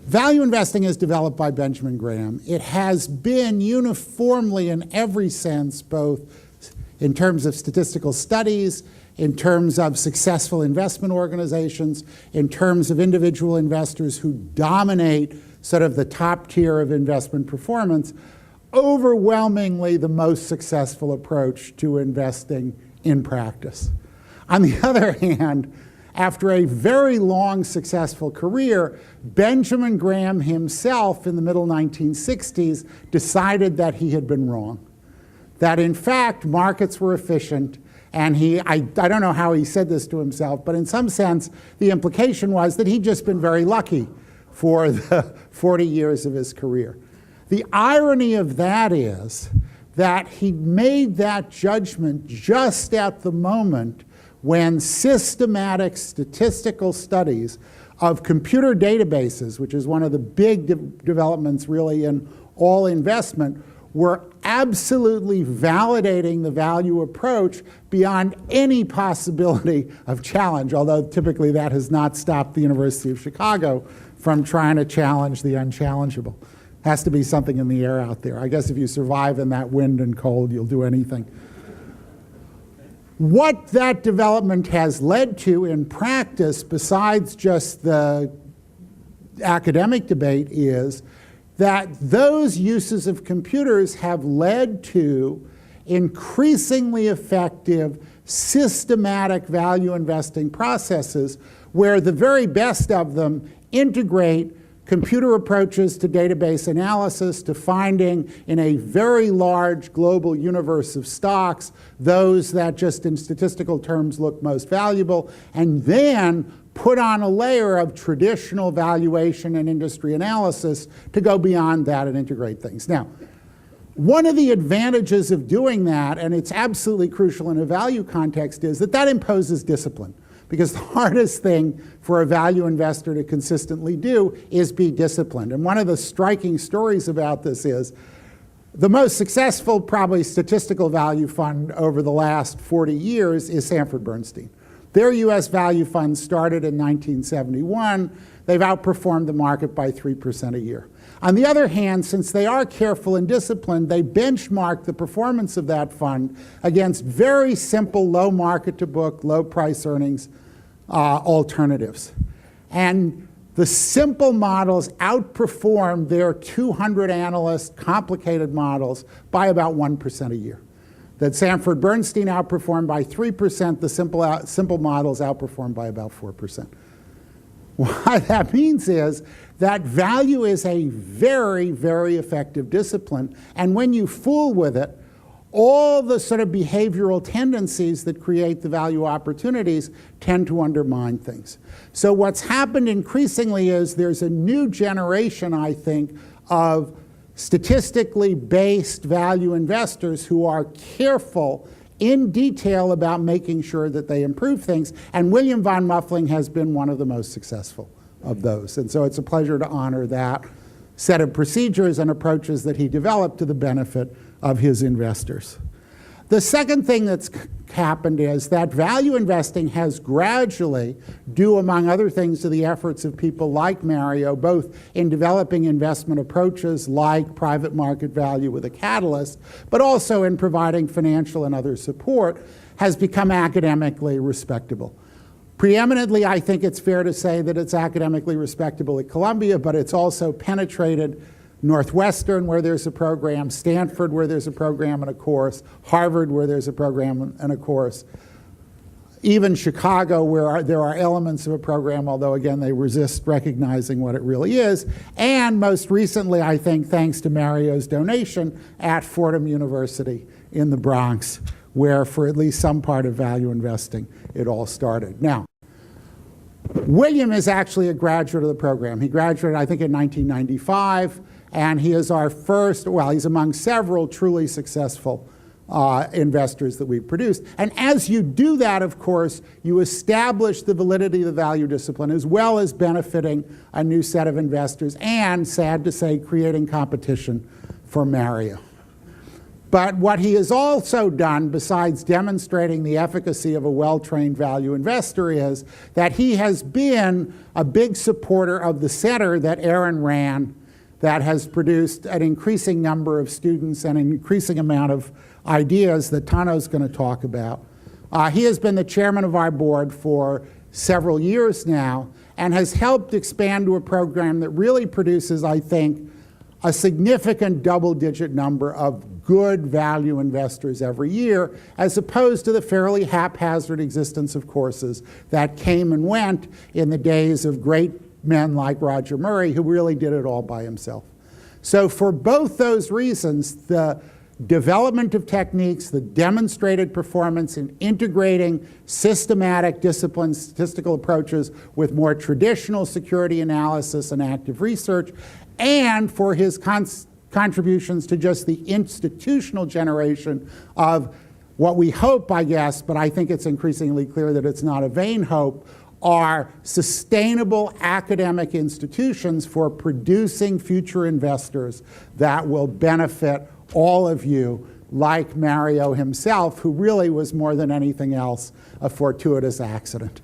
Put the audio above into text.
Value investing is developed by Benjamin Graham. It has been uniformly in every sense, both in terms of statistical studies, in terms of successful investment organizations, in terms of individual investors who dominate sort of the top tier of investment performance, overwhelmingly the most successful approach to investing in practice. On the other hand, after a very long successful career, Benjamin Graham himself in the middle 1960s decided that he had been wrong. That in fact, markets were efficient, and I don't know how he said this to himself, but in some sense, the implication was that he'd just been very lucky for the 40 years of his career. The irony of that is that he made that judgment just at the moment when systematic statistical studies of computer databases, which is one of the big developments really in all investment, were absolutely validating the value approach beyond any possibility of challenge, although typically that has not stopped the University of Chicago from trying to challenge the unchallengeable. Has to be something in the air out there. I guess if you survive in that wind and cold, you'll do anything. What that development has led to in practice, besides just the academic debate, is that those uses of computers have led to increasingly effective, systematic value investing processes where the very best of them integrate computer approaches to database analysis, to finding in a very large global universe of stocks those that just in statistical terms look most valuable, and then put on a layer of traditional valuation and industry analysis to go beyond that and integrate things. Now, one of the advantages of doing that, and it's absolutely crucial in a value context, is that that imposes discipline. Because the hardest thing for a value investor to consistently do is be disciplined. And one of the striking stories about this is the most successful, probably statistical value fund over the last 40 years is Sanford Bernstein. Their US value fund started in 1971. They've outperformed the market by 3% a year. On the other hand, since they are careful and disciplined, they benchmark the performance of that fund against very simple low market to book, low price earnings alternatives. And the simple models outperform their 200 analyst complicated models by about 1% a year. That Sanford Bernstein outperformed by 3%, the simple models outperformed by about 4%. What that means is that value is a very, very effective discipline, and when you fool with it, all the sort of behavioral tendencies that create the value opportunities tend to undermine things. So what's happened increasingly is there's a new generation, I think, of statistically based value investors who are careful in detail about making sure that they improve things, and William von Muffling has been one of the most successful of those. And so it's a pleasure to honor that set of procedures and approaches that he developed to the benefit of his investors. The second thing that's happened is that value investing has gradually, due among other things to the efforts of people like Mario, both in developing investment approaches like private market value with a catalyst, but also in providing financial and other support, has become academically respectable. Preeminently, I think it's fair to say that it's academically respectable at Columbia, but it's also penetrated Northwestern, where there's a program, Stanford, where there's a program and a course, Harvard, where there's a program and a course, even Chicago, where there are elements of a program, although again they resist recognizing what it really is, and most recently, I think, thanks to Mario's donation, at Fordham University in the Bronx, where for at least some part of value investing it all started. Now, William is actually a graduate of the program. He graduated, I think, in 1995. And he is our first, well, he's among several truly successful investors that we've produced. And as you do that, of course, you establish the validity of the value discipline as well as benefiting a new set of investors and, sad to say, creating competition for Mario. But what he has also done, besides demonstrating the efficacy of a well-trained value investor, is that he has been a big supporter of the center that Aaron ran that has produced an increasing number of students and an increasing amount of ideas that Tano's going to talk about. He has been the chairman of our board for several years now and has helped expand to a program that really produces, I think, a significant double-digit number of good value investors every year, as opposed to the fairly haphazard existence of courses that came and went in the days of great men like Roger Murray, who really did it all by himself. So for both those reasons, the development of techniques, the demonstrated performance in integrating systematic disciplined statistical approaches with more traditional security analysis and active research, and for his contributions to just the institutional generation of what we hope, I guess, but I think it's increasingly clear that it's not a vain hope, are sustainable academic institutions for producing future investors that will benefit all of you, like Mario himself, who really was more than anything else a fortuitous accident.